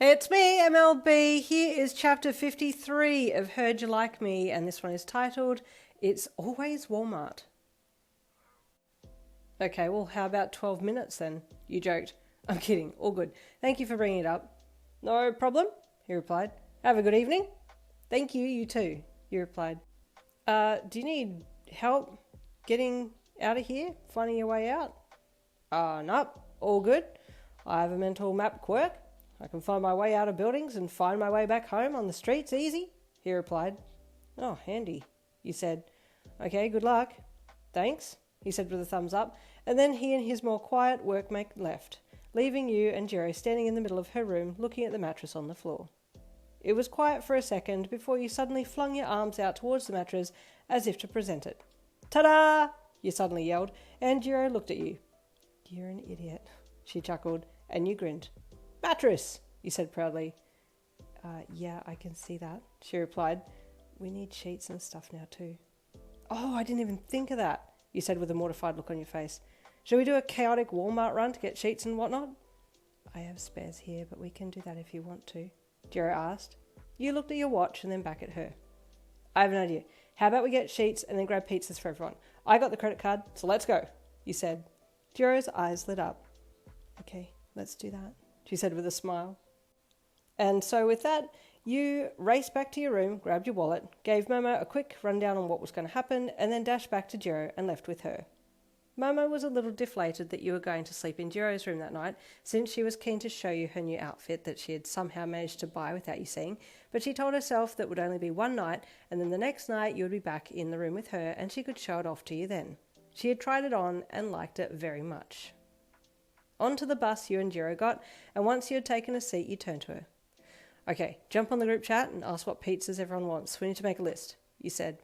Hey, it's me, MLB. Here is chapter 53 of Heard You Like Me, and this one is titled, It's Always Walmart. Okay, well, how about 12 minutes then? You joked. I'm kidding, all good. Thank you for bringing it up. No problem, he replied. Have a good evening. Thank you, you too, he replied. Do you need help getting out of here? Finding your way out? Nope, all good. I have a mental map quirk. I can find my way out of buildings and find my way back home on the streets easy, he replied. Oh, handy, you said. Okay, good luck. Thanks, he said with a thumbs up, and then he and his more quiet workmate left, leaving you and Jirou standing in the middle of her room looking at the mattress on the floor. It was quiet for a second before you suddenly flung your arms out towards the mattress as if to present it. Ta-da! You suddenly yelled, and Jirou looked at you. You're an idiot, she chuckled, and you grinned. Mattress, you said proudly. Yeah, I can see that, she replied. We need sheets and stuff now too. Oh, I didn't even think of that, you said with a mortified look on your face. Shall we do a chaotic Walmart run to get sheets and whatnot? I have spares here, but we can do that if you want to, Jirou asked. You looked at your watch and then back at her. I have an idea. How about we get sheets and then grab pizzas for everyone? I got the credit card, so let's go, you said. Jirou's eyes lit up. Okay, let's do that, she said with a smile. And so with that, you raced back to your room, grabbed your wallet, gave Momo a quick rundown on what was going to happen, and then dashed back to Jirou and left with her. Momo was a little deflated that you were going to sleep in Jirou's room that night, since she was keen to show you her new outfit that she had somehow managed to buy without you seeing, but she told herself that would only be one night, and then the next night you would be back in the room with her, and she could show it off to you then. She had tried it on and liked it very much. Onto the bus you and Jirou got, and once you had taken a seat, you turned to her. Okay, jump on the group chat and ask what pizzas everyone wants. We need to make a list, you said.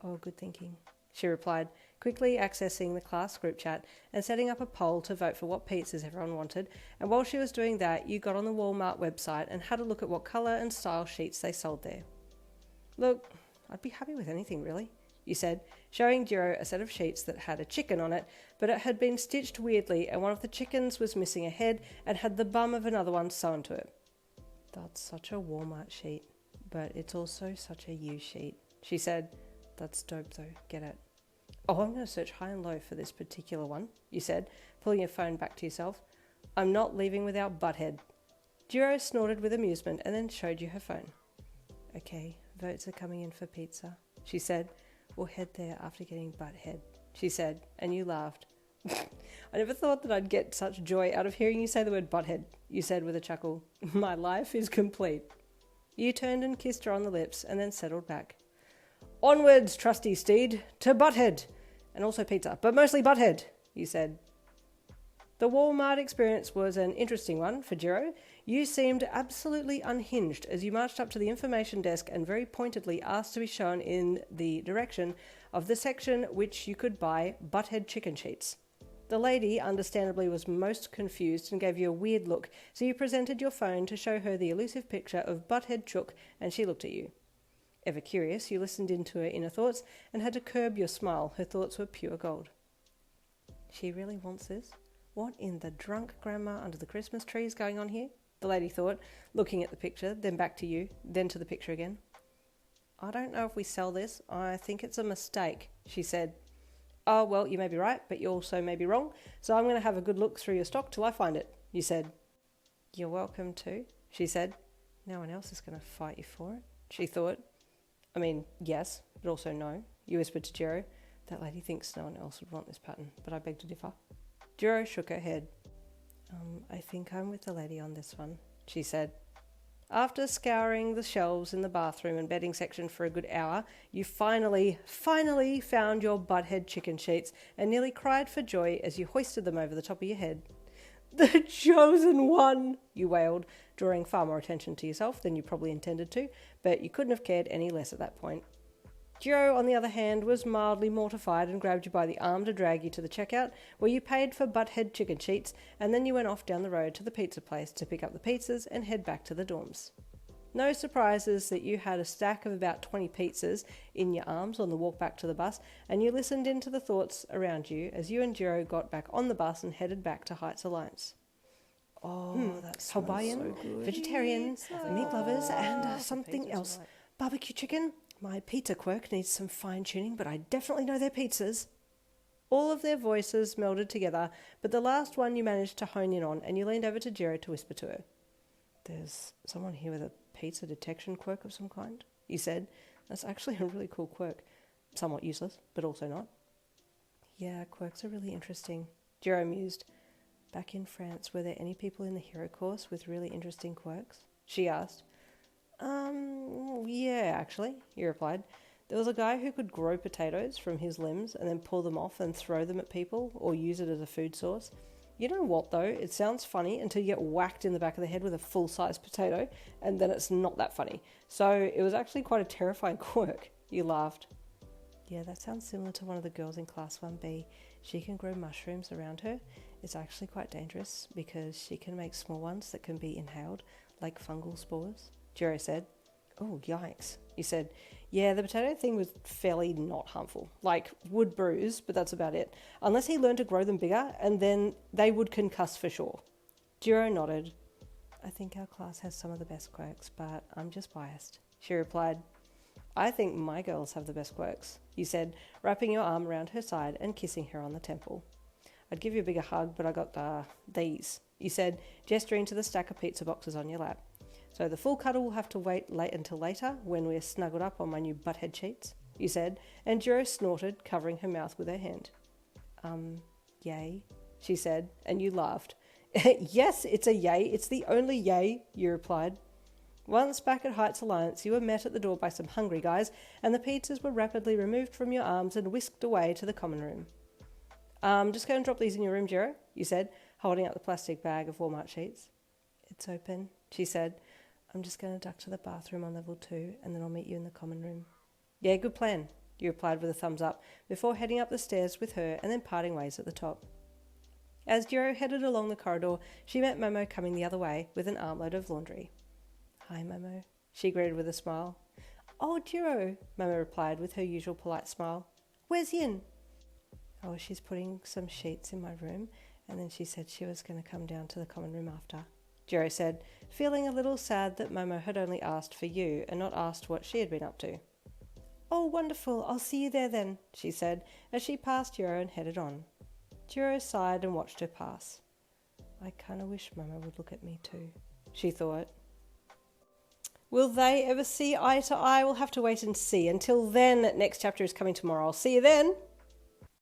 Oh, good thinking, she replied, quickly accessing the class group chat and setting up a poll to vote for what pizzas everyone wanted, and while she was doing that, you got on the Walmart website and had a look at what colour and style sheets they sold there. Look, I'd be happy with anything, really, you said, showing Jirou a set of sheets that had a chicken on it, but it had been stitched weirdly and one of the chickens was missing a head and had the bum of another one sewn to it. That's such a Walmart sheet, but it's also such a you sheet, she said. That's dope though, get it. Oh, I'm going to search high and low for this particular one, you said, pulling your phone back to yourself. I'm not leaving without Butthead. Jirou snorted with amusement and then showed you her phone. Okay, votes are coming in for pizza, she said. We'll head there after getting Butthead, she said, and you laughed. I never thought that I'd get such joy out of hearing you say the word Butthead, you said with a chuckle. My life is complete. You turned and kissed her on the lips and then settled back. Onwards, trusty steed, to Butthead, and also pizza, but mostly Butthead, you said. The Walmart experience was an interesting one for Jirou. You seemed absolutely unhinged as you marched up to the information desk and very pointedly asked to be shown in the direction of the section which you could buy Butthead chicken sheets. The lady, understandably, was most confused and gave you a weird look, so you presented your phone to show her the elusive picture of Butthead Chook, and she looked at you. Ever curious, you listened into her inner thoughts and had to curb your smile. Her thoughts were pure gold. She really wants this? What in the drunk grandma under the Christmas tree is going on here? The lady thought, looking at the picture, then back to you, then to the picture again. I don't know if we sell this. I think it's a mistake, she said. Oh, well, you may be right, but you also may be wrong, so I'm going to have a good look through your stock till I find it, you said. You're welcome to, she said. No one else is going to fight you for it, she thought. I mean, yes, but also no, you whispered to Jirou. That lady thinks no one else would want this pattern, but I beg to differ. Jirou shook her head. I think I'm with the lady on this one, she said. After scouring the shelves in the bathroom and bedding section for a good hour, you finally found your Butthead chicken sheets and nearly cried for joy as you hoisted them over the top of your head. The chosen one, you wailed, drawing far more attention to yourself than you probably intended to, but you couldn't have cared any less at that point. Jirou, on the other hand, was mildly mortified and grabbed you by the arm to drag you to the checkout, where you paid for Butthead chicken sheets, and then you went off down the road to the pizza place to pick up the pizzas and head back to the dorms. No surprises that you had a stack of about 20 pizzas in your arms on the walk back to the bus, and you listened into the thoughts around you as you and Jirou got back on the bus and headed back to Heights Alliance. Oh, that's Hawaiian, so good. Vegetarian, meat lovers, and something else. Right. Barbecue chicken. My pizza quirk needs some fine-tuning, but I definitely know their pizzas. All of their voices melded together, but the last one you managed to hone in on, and you leaned over to Jirou to whisper to her. There's someone here with a pizza detection quirk of some kind, you said. That's actually a really cool quirk. Somewhat useless, but also not. Yeah, quirks are really interesting, Jirou mused. Back in France, were there any people in the hero course with really interesting quirks? She asked. Yeah, actually, he replied. There was a guy who could grow potatoes from his limbs and then pull them off and throw them at people or use it as a food source. You know what, though? It sounds funny until you get whacked in the back of the head with a full-size potato, and then it's not that funny. So it was actually quite a terrifying quirk. You laughed. Yeah, that sounds similar to one of the girls in Class 1B. She can grow mushrooms around her. It's actually quite dangerous because she can make small ones that can be inhaled, like fungal spores, Jirou said. Oh, yikes, you said. Yeah, the potato thing was fairly not harmful. Like, would bruise, but that's about it. Unless he learned to grow them bigger, and then they would concuss for sure. Jirou nodded. I think our class has some of the best quirks, but I'm just biased, she replied. I think my girls have the best quirks, you said, wrapping your arm around her side and kissing her on the temple. I'd give you a bigger hug, but I got these, you said, gesturing to the stack of pizza boxes on your lap. So the full cuddle will have to wait until later when we're snuggled up on my new butthead sheets, you said, and Jirou snorted, covering her mouth with her hand. Yay, she said, and you laughed. Yes, it's a yay. It's the only yay, you replied. Once back at Heights Alliance, you were met at the door by some hungry guys, and the pizzas were rapidly removed from your arms and whisked away to the common room. Just go and drop these in your room, Jirou, you said, holding up the plastic bag of Walmart sheets. It's open, she said. I'm just going to duck to the bathroom on level 2, and then I'll meet you in the common room. Yeah, good plan, you replied with a thumbs up, before heading up the stairs with her and then parting ways at the top. As Jirou headed along the corridor, she met Momo coming the other way with an armload of laundry. Hi, Momo, she greeted with a smile. Oh, Jirou, Momo replied with her usual polite smile. Where's Yin? Oh, she's putting some sheets in my room, and then she said she was going to come down to the common room after, Jirou said, feeling a little sad that Momo had only asked for you and not asked what she had been up to. Oh, wonderful, I'll see you there then, she said, as she passed Jirou and headed on. Jirou sighed and watched her pass. I kind of wish Momo would look at me too, she thought. Will they ever see eye to eye? We'll have to wait and see. Until then, next chapter is coming tomorrow. I'll see you then.